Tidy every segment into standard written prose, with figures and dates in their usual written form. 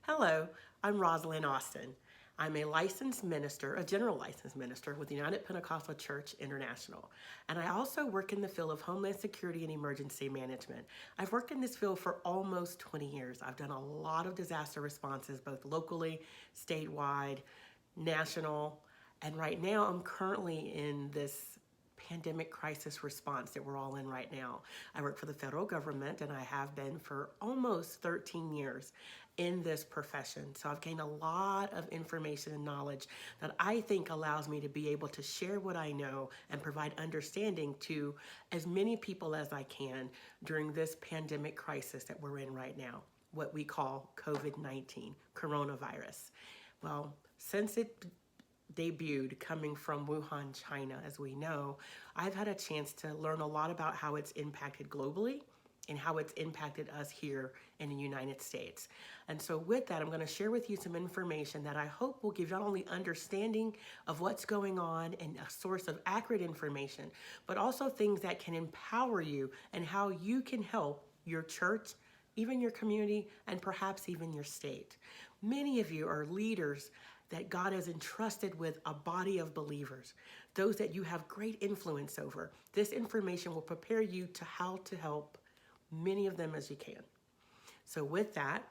Hello, I'm Rosalynn Austin. I'm a licensed minister, a general licensed minister with the United Pentecostal Church International. And I also work in the field of Homeland Security and Emergency Management. I've worked in this field for almost 20 years. I've done a lot of disaster responses, both locally, statewide, national, and right now I'm currently in this pandemic crisis response that we're all in right now. I work for the federal government and I have been for almost 13 years in this profession. So I've gained a lot of information and knowledge that I think allows me to be able to share what I know and provide understanding to as many people as I can during this pandemic crisis that we're in right now, what we call COVID-19, coronavirus. Well, since it debuted coming from Wuhan, China, as we know, I've had a chance to learn a lot about how it's impacted globally and how it's impacted us here in the United States. And so with that, I'm going to share with you some information that I hope will give not only understanding of what's going on and a source of accurate information, but also things that can empower you and how you can help your church, even your community, and perhaps even your state. Many of you are leaders that God has entrusted with a body of believers, those that you have great influence over. This information will prepare you to how to help many of them as you can. So with that,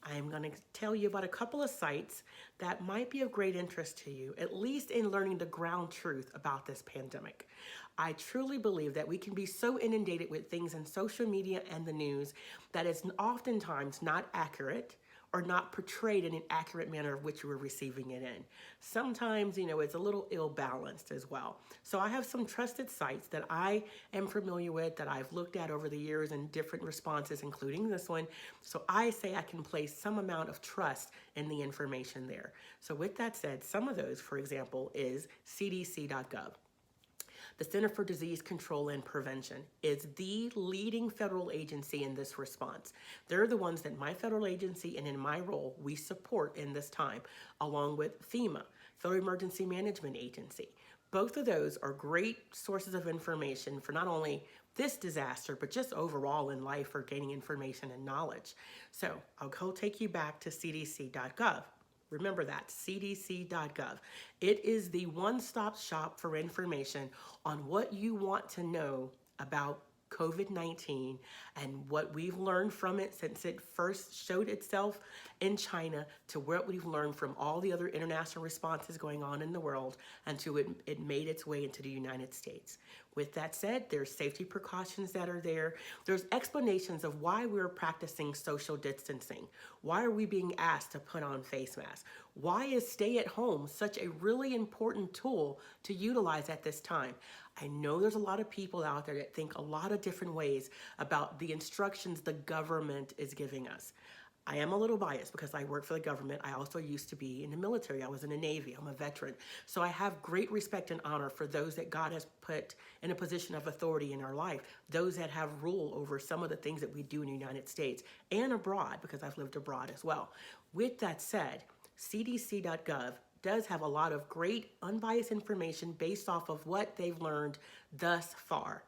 I'm going to tell you about a couple of sites that might be of great interest to you, at least in learning the ground truth about this pandemic. I truly believe that we can be so inundated with things in social media and the news that it's oftentimes not accurate or not portrayed in an accurate manner of which you were receiving it in. Sometimes, it's a little ill-balanced as well. So I have some trusted sites that I am familiar with, that I've looked at over the years in different responses, including this one. So I say I can place some amount of trust in the information there. So with that said, some of those, for example, is cdc.gov. The Center for Disease Control and Prevention is the leading federal agency in this response. They're the ones that my federal agency and in my role we support in this time, along with FEMA, Federal Emergency Management Agency. Both of those are great sources of information for not only this disaster, but just overall in life for gaining information and knowledge. So I'll go take you back to cdc.gov. Remember that, cdc.gov. It is the one-stop shop for information on what you want to know about COVID-19 and what we've learned from it since it first showed itself in China, to what we've learned from all the other international responses going on in the world until it made its way into the United States. With that said, there's safety precautions that are there. There's explanations of why we're practicing social distancing. Why are we being asked to put on face masks? Why is stay at home such a really important tool to utilize at this time? I know there's a lot of people out there that think a lot of different ways about the instructions the government is giving us. I am a little biased because I work for the government. I also used to be in the military. I was in the Navy. I'm a veteran. So I have great respect and honor for those that God has put in a position of authority in our life, those that have rule over some of the things that we do in the United States and abroad, because I've lived abroad as well. With that said, cdc.gov does have a lot of great unbiased information based off of what they've learned thus far.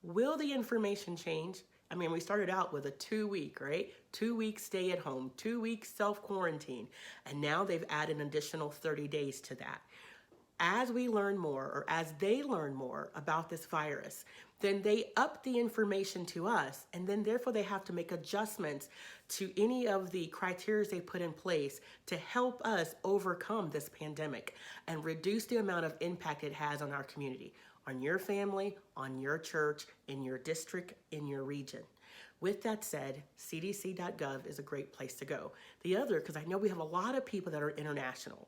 Will the information change? I mean, we started out with a 2-week, right? 2-week stay at home, 2-week self-quarantine, and now they've added an additional 30 days to that. As we learn more, or as they learn more about this virus, then they up the information to us, and then therefore they have to make adjustments to any of the criteria they put in place to help us overcome this pandemic and reduce the amount of impact it has on our community, on your family, on your church, in your district, in your region. With that said, cdc.gov is a great place to go. The other, because I know we have a lot of people that are international.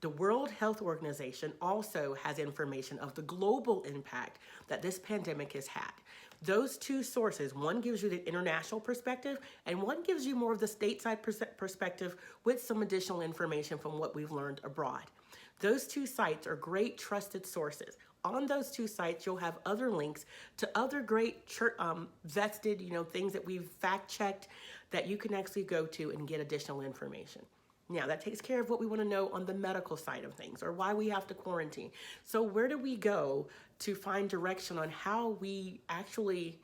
The World Health Organization also has information of the global impact that this pandemic has had. Those two sources, one gives you the international perspective and one gives you more of the stateside perspective with some additional information from what we've learned abroad. Those two sites are great trusted sources. On those two sites, you'll have other links to other great vested, things that we've fact-checked that you can actually go to and get additional information. Now, that takes care of what we want to know on the medical side of things, or why we have to quarantine. So where do we go to find direction on how we actually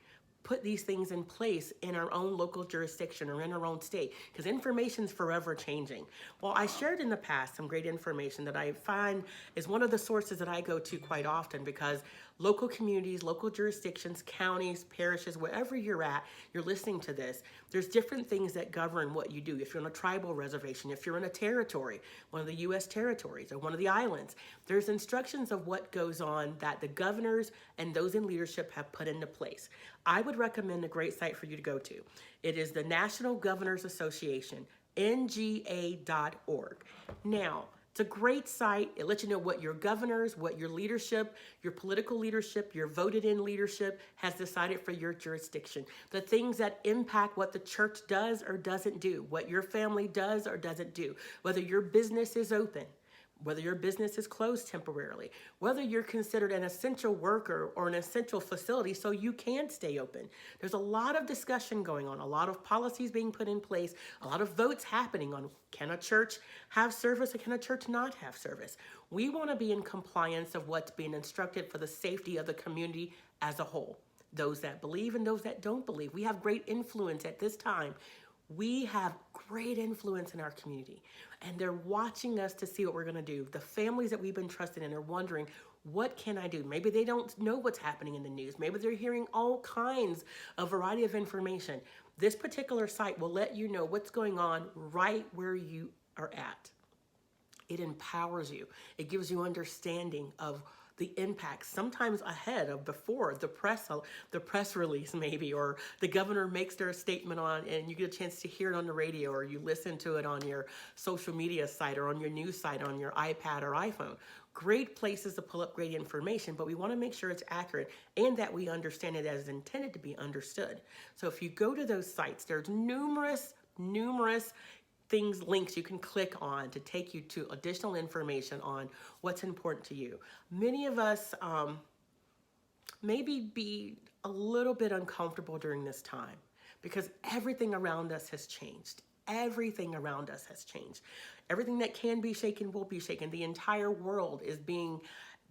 put these things in place in our own local jurisdiction or in our own state, because information's forever changing. Well, I shared in the past some great information that I find is one of the sources that I go to quite often, because local communities, local jurisdictions, counties, parishes, wherever you're at, you're listening to this, there's different things that govern what you do. If you're on a tribal reservation, if you're in a territory, one of the U.S. territories or one of the islands, there's instructions of what goes on that the governors and those in leadership have put into place. I would recommend a great site for you to go to. It is the National Governors Association, nga.org. Now, it's a great site. It lets you know what your governors, what your leadership, your political leadership, your voted in leadership has decided for your jurisdiction. The things that impact what the church does or doesn't do, what your family does or doesn't do, whether your business is open, whether your business is closed temporarily, whether you're considered an essential worker or an essential facility so you can stay open. There's a lot of discussion going on, a lot of policies being put in place, a lot of votes happening on can a church have service or can a church not have service. We want to be in compliance of what's being instructed for the safety of the community as a whole. Those that believe and those that don't believe. We have great influence at this time. We have great influence in our community, and they're watching us to see what we're going to do. The families that we've been trusted in are wondering, what can I do? Maybe they don't know what's happening in the news. Maybe they're hearing all kinds of variety of information. This particular site will let you know what's going on right where you are at. It empowers you. It gives you understanding of the impact, sometimes ahead of before the press release maybe, or the governor makes their statement on and you get a chance to hear it on the radio, or you listen to it on your social media site or on your news site on your iPad or iPhone. Great places to pull up great information, but we want to make sure it's accurate and that we understand it as intended to be understood. So if you go to those sites, there's numerous links you can click on to take you to additional information on what's important to you. Many of us maybe be a little bit uncomfortable during this time because everything around us has changed. Everything around us has changed. Everything that can be shaken will be shaken. The entire world is being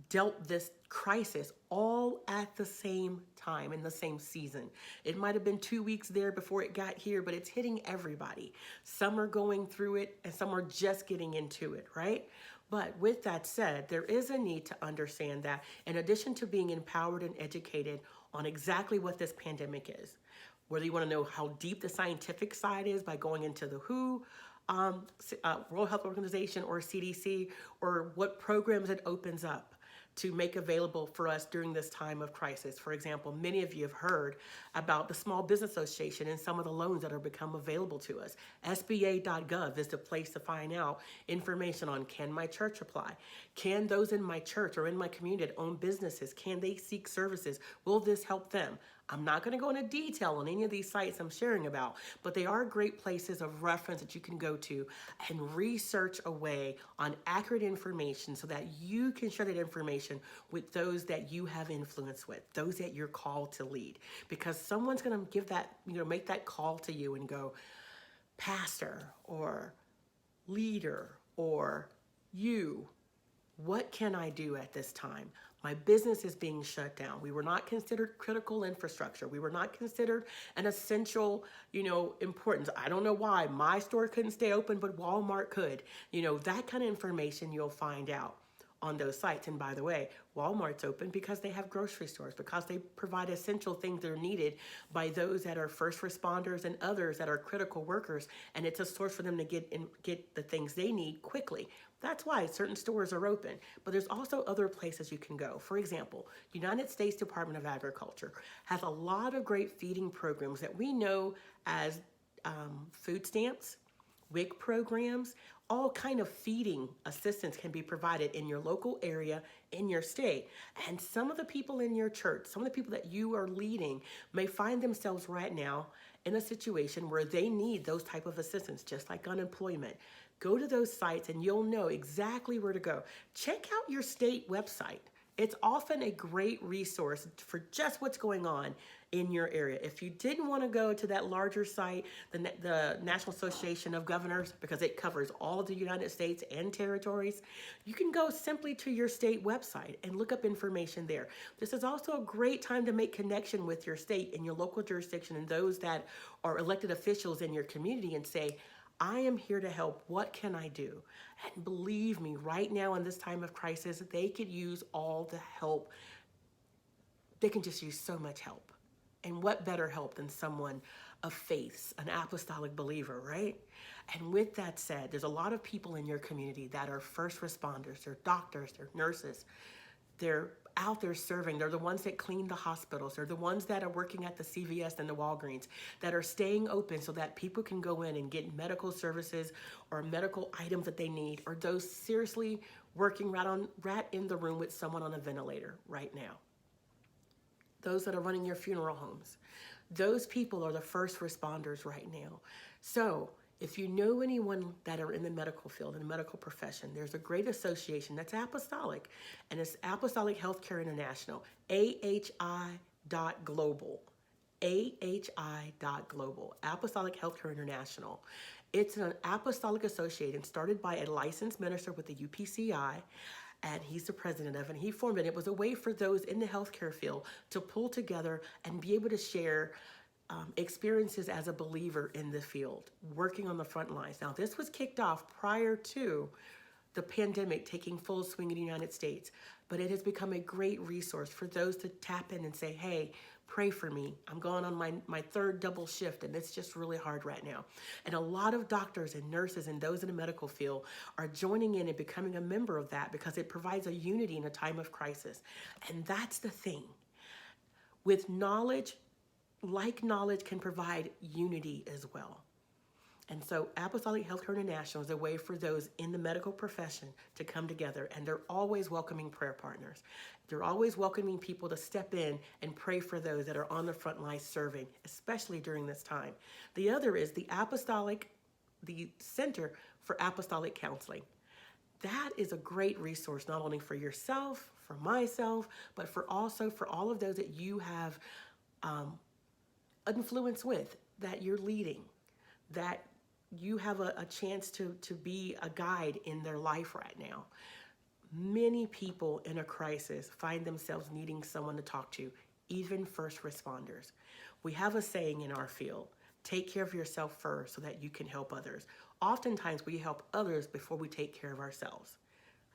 dealt this crisis all at the same time in the same season. It might have been 2 weeks there before it got here, but it's hitting everybody. Some are going through it and some are just getting into it, right? But with that said, there is a need to understand that in addition to being empowered and educated on exactly what this pandemic is, whether you want to know how deep the scientific side is by going into the WHO, World Health Organization or CDC, or what programs it opens up to make available for us during this time of crisis. For example, many of you have heard about the Small Business Association and some of the loans that are become available to us. sba.gov is the place to find out information on, can my church apply? Can those in my church or in my community that own businesses, can they seek services? Will this help them? I'm not going to go into detail on any of these sites I'm sharing about, but they are great places of reference that you can go to and research away on accurate information so that you can share that information with those that you have influence with, those that you're called to lead. Because someone's going to give that, make that call to you and go, pastor or leader or you, what can I do at this time? My business is being shut down. We were not considered critical infrastructure. We were not considered an essential, importance. I don't know why my store couldn't stay open, but Walmart could. That kind of information you'll find out on those sites. And by the way, Walmart's open because they have grocery stores, because they provide essential things that are needed by those that are first responders and others that are critical workers. And it's a source for them to get the things they need quickly. That's why certain stores are open, but there's also other places you can go. For example, United States Department of Agriculture has a lot of great feeding programs that we know as food stamps, WIC programs. All kind of feeding assistance can be provided in your local area, in your state. And some of the people in your church, some of the people that you are leading may find themselves right now in a situation where they need those type of assistance, just like unemployment. Go to those sites and you'll know exactly where to go. Check out your state website. It's often a great resource for just what's going on in your area. If you didn't want to go to that larger site, the National Association of Governors, because it covers all of the United States and territories, you can go simply to your state website and look up information there. This is also a great time to make connection with your state and your local jurisdiction and those that are elected officials in your community and say, I am here to help. What can I do? And believe me, right now in this time of crisis, they could use all the help. They can just use so much help. And what better help than someone of faith, an apostolic believer, right? And with that said, there's a lot of people in your community that are first responders, they're doctors, they're nurses, they're out there serving. They're the ones that clean the hospitals. They're the ones that are working at the CVS and the Walgreens that are staying open so that people can go in and get medical services or medical items that they need, or those seriously working right in the room with someone on a ventilator right now. Those that are running your funeral homes. Those people are the first responders right now. So if you know anyone that are in the medical field, in the medical profession, there's a great association that's apostolic, and it's Apostolic Healthcare International, ahi.global, ahi.global, Apostolic Healthcare International. It's an apostolic association started by a licensed minister with the UPCI, and he's the president of it, and he formed it. It was a way for those in the healthcare field to pull together and be able to share experiences as a believer in the field, working on the front lines. Now, this was kicked off prior to the pandemic taking full swing in the United States, but it has become a great resource for those to tap in and say, hey, pray for me. I'm going on my third double shift, and it's just really hard right now. And a lot of doctors and nurses and those in the medical field are joining in and becoming a member of that because it provides a unity in a time of crisis. And that's the thing. With knowledge, like knowledge can provide unity as well. And so Apostolic Healthcare International is a way for those in the medical profession to come together, and they're always welcoming prayer partners. They're always welcoming people to step in and pray for those that are on the front lines serving, especially during this time. The other is the Center for Apostolic Counseling. That is a great resource, not only for yourself, for myself, but for also for all of those that you have influence with, that you're leading, that you have a chance to be a guide in their life right now. Many people in a crisis find themselves needing someone to talk to, even first responders. We have a saying in our field, take care of yourself first so that you can help others. Oftentimes we help others before we take care of ourselves.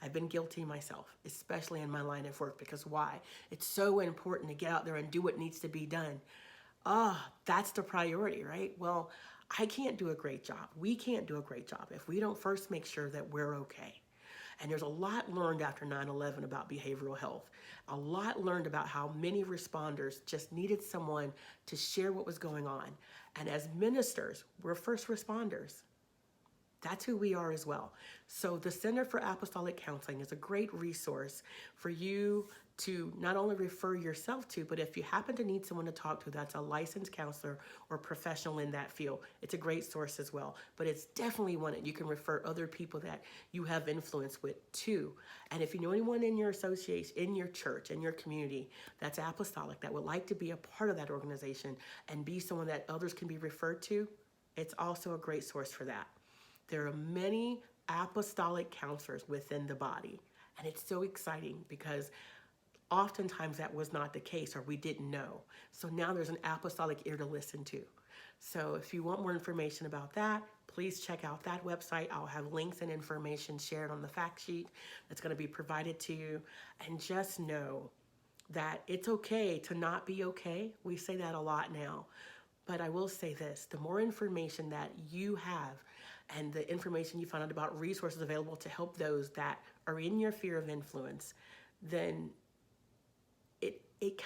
I've been guilty myself, especially in my line of work, because why? It's so important to get out there and do what needs to be done. That's the priority, right? Well, I can't do a great job. We can't do a great job if we don't first make sure that we're okay. And there's a lot learned after 9/11 about behavioral health. A lot learned about how many responders just needed someone to share what was going on. And as ministers, we're first responders. That's who we are as well. So the Center for Apostolic Counseling is a great resource for you to not only refer yourself to, but if you happen to need someone to talk to that's a licensed counselor or professional in that field, it's a great source as well. But it's definitely one that you can refer other people that you have influence with too. And if you know anyone in your association, in your church, in your community that's apostolic, that would like to be a part of that organization and be someone that others can be referred to, it's also a great source for that. There are many apostolic counselors within the body, and it's so exciting because oftentimes that was not the case, or we didn't know. So now there's an apostolic ear to listen to. So if you want more information about that, please check out that website. I'll have links and information shared on the fact sheet that's going to be provided to you. And just know that it's okay to not be okay. We say that a lot now. But I will say this, the more information that you have and the information you find out about resources available to help those that are in your sphere of influence, then it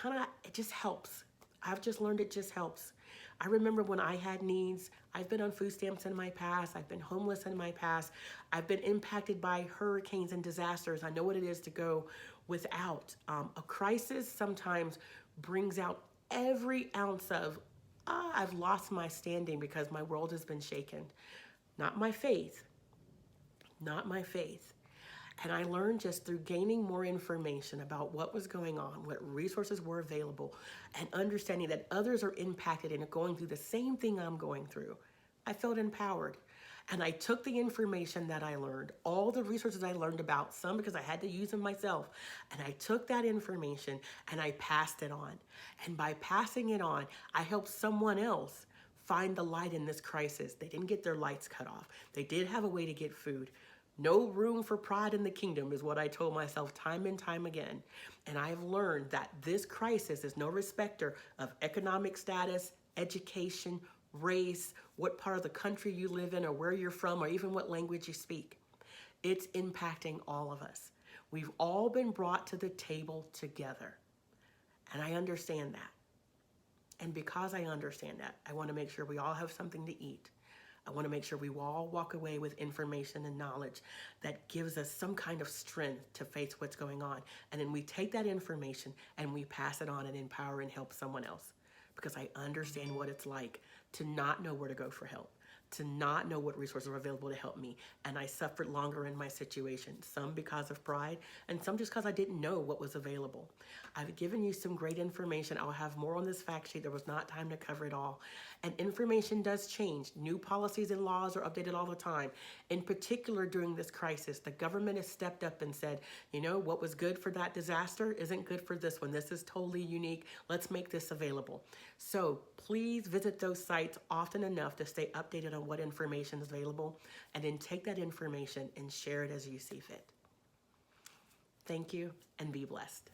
just helps. I've just learned it just helps. I remember when I had needs, I've been on food stamps in my past, I've been homeless in my past, I've been impacted by hurricanes and disasters. I know what it is to go without. A crisis sometimes brings out every ounce of, I've lost my standing because my world has been shaken. Not my faith. Not my faith. And I learned just through gaining more information about what was going on, what resources were available, and understanding that others are impacted and are going through the same thing I'm going through. I felt empowered. And I took the information that I learned, all the resources I learned about, some because I had to use them myself, and I took that information and I passed it on. And by passing it on, I helped someone else find the light in this crisis. They didn't get their lights cut off. They did have a way to get food. No room for pride in the kingdom is what I told myself time and time again. And I've learned that this crisis is no respecter of economic status, education, race, what part of the country you live in or where you're from or even what language you speak. It's impacting all of us. We've all been brought to the table together. And I understand that. And because I understand that, I want to make sure we all have something to eat. I want to make sure we all walk away with information and knowledge that gives us some kind of strength to face what's going on. And then we take that information and we pass it on and empower and help someone else. Because I understand what it's like to not know where to go for help, to not know what resources are available to help me. And I suffered longer in my situation, some because of pride and some just because I didn't know what was available. I've given you some great information. I'll have more on this fact sheet. There was not time to cover it all. And information does change. New policies and laws are updated all the time. In particular, during this crisis, the government has stepped up and said, you know, what was good for that disaster isn't good for this one. This is totally unique. Let's make this available. So please visit those sites often enough to stay updated on what information is available, and then take that information and share it as you see fit. Thank you, and be blessed.